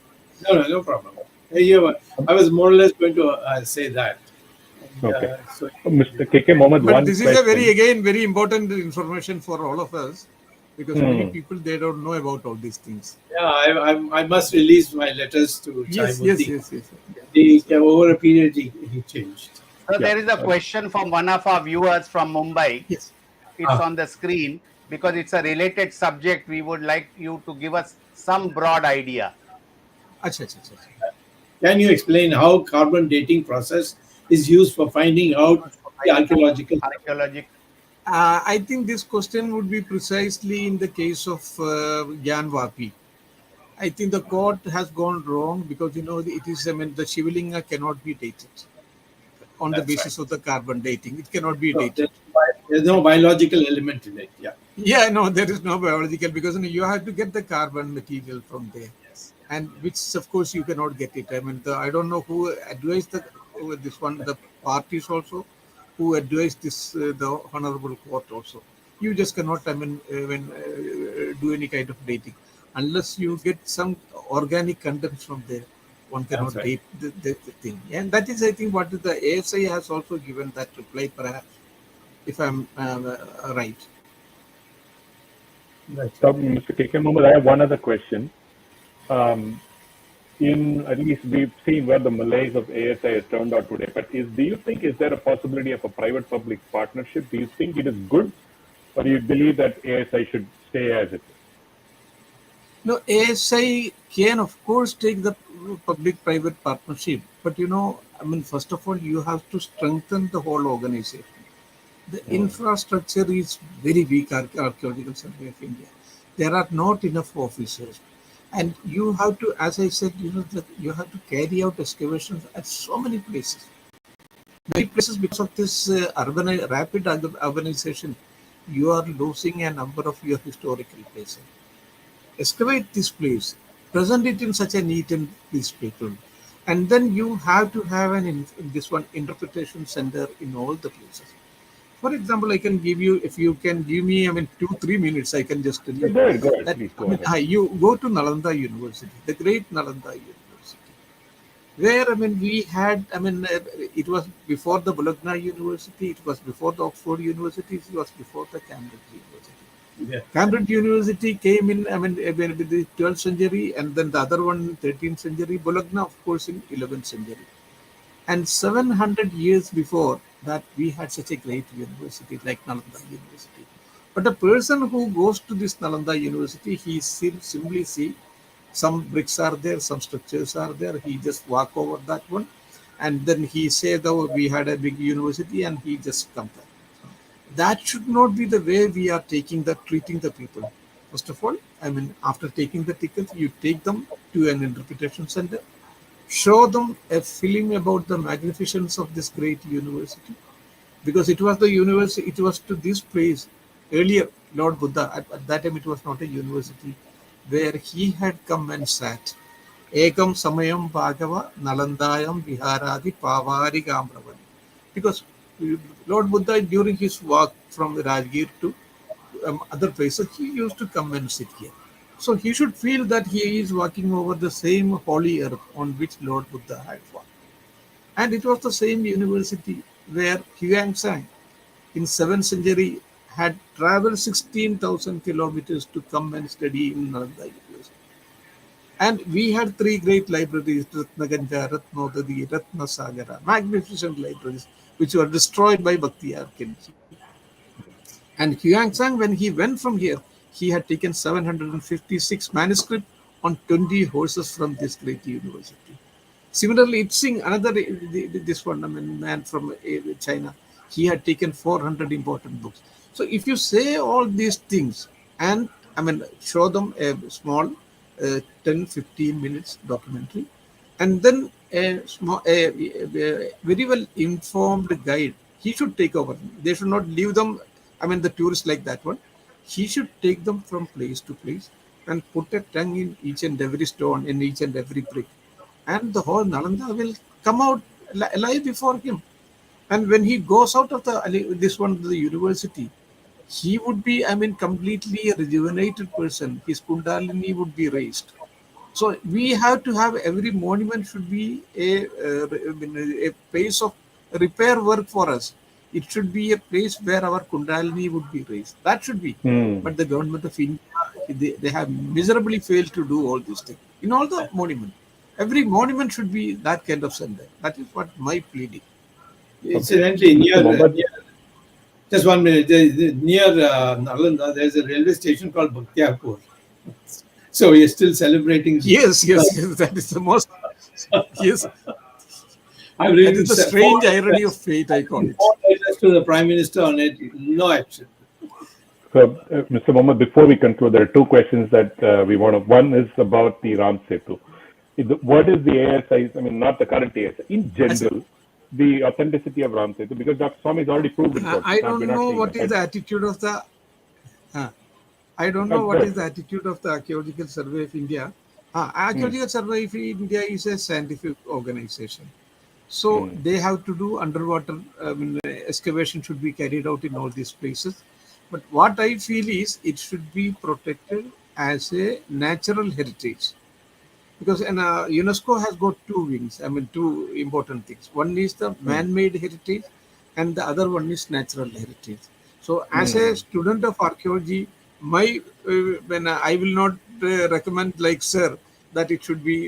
no problem. I was more or less going to say that. And, Okay. so Mr. KK Mohammed, But one this is a very, question. again, very important information for all of us, because many Hmm. people, they don't know about all these things. yeah, I must release my letters to Yes, yes, Chaimuddin. yes, yes. Yeah, yes, sir. Over a period, he changed. So Yeah. there is a question from one of our viewers from Mumbai. Yes. It's Ah, on the screen because it's a related subject. We would like you to give us some broad idea. Acha, acha, acha, acha. can you explain how carbon dating process is used for finding out Used for the finding out archaeological? archaeological. I think this question would be precisely in the case of Gyan Vapi. I think the court has gone wrong because, it is, I mean, the Shivalinga cannot be dated on the That's right. basis of the carbon dating. It cannot be No, dated. there's no biological element in it. Yeah. Yeah, no, there is no biological, because you have to get the carbon material from there, Yes. and which of course you cannot get it. I mean, I don't know who advised this one, the parties also, who advised this the honorable court also. You just cannot, I mean, do any kind of dating unless you get some organic contents from there. one That's cannot right. date the thing. And that is, I think, what the ASI has also given that reply, perhaps, if I'm right. Right. So, Mr. K. K. Mohammed, I have one other question. Um, in at least we've seen where the malaise of ASI has turned out today. But do you think is there a possibility of a private-public partnership? Do you think it is good, or do you believe that ASI should stay as it is? No, ASI can, of course, take the public-private partnership, but I mean, first of all, you have to strengthen the whole organization. The Hmm. infrastructure is very weak. Archaeological Survey of India. There are not enough officers, and you have to, as I said, that you have to carry out excavations at so many places. Many places, because of this rapid urbanization, you are losing a number of your historical places. Excavate this place, present it in such a neat and peaceful, and then you have to have this one interpretation center in all the places. For example, I can give you, if you can give me, I mean, 2 3 minutes, I can just tell you Go ahead, that, please I go mean, ahead. you go to Nalanda University, the great Nalanda University, where, I mean, we had, I mean, it was before the Bologna University, it was before the Oxford University, it was before the Cambridge University. Yeah. Cambridge University came in, I mean, with the 12th century, and then the other one in 13th century, Bologna, of course, in 11th century. And 700 years before that, we had such a great university like Nalanda University. But a person who goes to this Nalanda University, he simply see some bricks are there, some structures are there. He just walk over that one, and then he say, "Though we had a big university," and he just come there. That should not be the way we are treating the people. First of all, I mean, after taking the tickets, you take them to an interpretation center, show them a film about the magnificence of this great university, because it was the university, it was to this place earlier. Lord Buddha, at that time, it was not a university, where he had come and sat. Ekam samayam bhagava nalandayam viharadi pavari gamravani. Because Lord Buddha, during his walk from Rajgir to other places, he used to come and sit here. So he should feel that he is walking over the same holy earth on which Lord Buddha had walked. And it was the same university where Huangsang in 7th century had traveled 16,000 kilometers to come and study in Nalanda University. And we had three great libraries, Ratnaganja, Ratnodadi, Ratnasagara, magnificent libraries, which were destroyed by Bhakti archaeology. And Huangsang, when he went from here, he had taken 756 manuscripts on 20 horses from this great university. Similarly, Itzing, another this one, I mean, man from China, he had taken 400 important books. So if you say all these things and, I mean, show them a small 10 15 minutes documentary, and then a very well informed guide, he should take over. They should not leave them, I mean, the tourists like that one. He should take them from place to place and put a tongue in each and every stone, in each and every brick, and the whole Nalanda will come out alive before him. And when he goes out of this one, the university, he would be, I mean, completely a rejuvenated person. His Kundalini would be raised. So we have to have, every monument should be a place of repair work for us. It should be a place where our Kundalini would be raised. That should be. Hmm. But the government of India, they have miserably failed to do all these things. In all the monument, every monument should be that kind of center. That is what my pleading. Incidentally, Mr. Mohammed, just 1 minute, near Nalanda, there's a railway station called Bhaktiyarpur. So we are still celebrating. Yes, yes, yes. That is the most. Yes, I've that written is the four strange irony of letters, fate, I call it. four letters to the Prime Minister on it, no action. so, Mr. Mohammed, before we conclude, there are two questions that we want to. One is about the Ram Setu. What is the ASI? I mean, not the current ASI. In As general, the authenticity of Ram Setu, because Dr. Swamy has already proved it once. I It's not, we're don't not know saying what that, is right? the attitude of the. Uh, I don't know Go what is ahead. the attitude of the Archaeological Survey of India. Hmm. Archaeological Survey of India is a scientific organization, so Hmm. they have to do underwater, excavation should be carried out in all these places. But what I feel is it should be protected as a natural heritage. because UNESCO has got two wings. I mean, two important things. One is the man-made heritage, and the other one is natural heritage. So, as a student of archaeology, my when I will not recommend like sir that it should be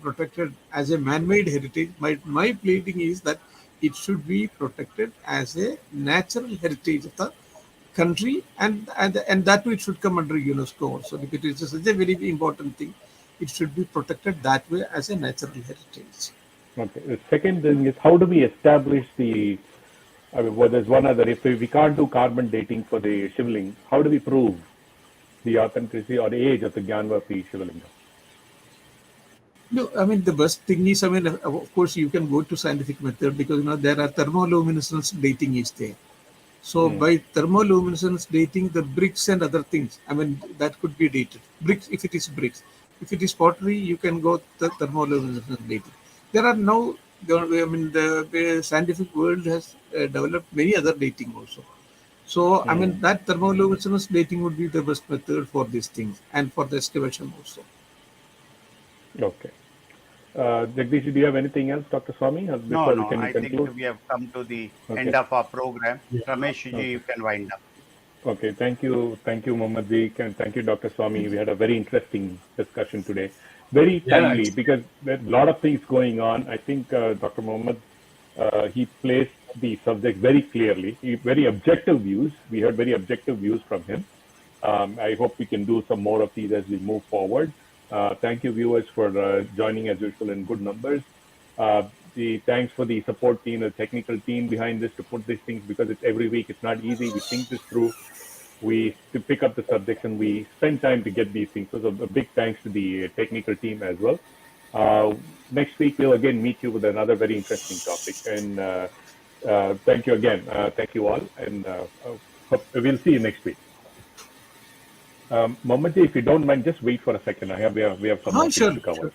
protected as a man-made heritage. My pleading is that it should be protected as a natural heritage of the country, and that too it should come under UNESCO also, because it is such a very important thing. It should be protected that way as a natural heritage. Okay. The second thing is, how do we establish the? I mean, well, there's one other. If we can't do carbon dating for the Shivling, how do we prove the authenticity or the age of the Gyanvapi Shivling? No, I mean the best thing is, I mean, of course you can go to scientific method, because there are thermoluminescence dating is there. So by thermoluminescence dating the bricks and other things, I mean that could be dated. Bricks, if it is bricks. If it is pottery, you can go the thermoluminescence dating. There are now, I mean, the scientific world has developed many other dating also. So I mean that thermoluminescence dating would be the best method for these things and for the excavation also. Okay. Jagdish, do you have anything else, Dr. Swamy, No, before we no, can I think conclude? we have come to the Okay. end of our program. Yeah. Ramesh ji, you Okay. can wind up. Okay. Thank you, Muhammed, and thank you, Dr. Swamy. We had a very interesting discussion today. Very Yeah, timely because there's a lot of things going on. I think Dr. Muhammad, he placed the subject very clearly. Very objective views. We heard very objective views from him. I hope we can do some more of these as we move forward. Thank you, viewers, for joining as usual in good numbers. The thanks for the support team, the technical team behind this to put these things, because it's every week. It's not easy. We think this through. We to pick up the subjects and we spend time to get these things. So a big thanks to the technical team as well. Next week we'll again meet you with another very interesting topic. And thank you again. Thank you all, and we'll see you next week. Mohammed, if you don't mind, just wait for a second. We have some more things Sure, to cover. sure.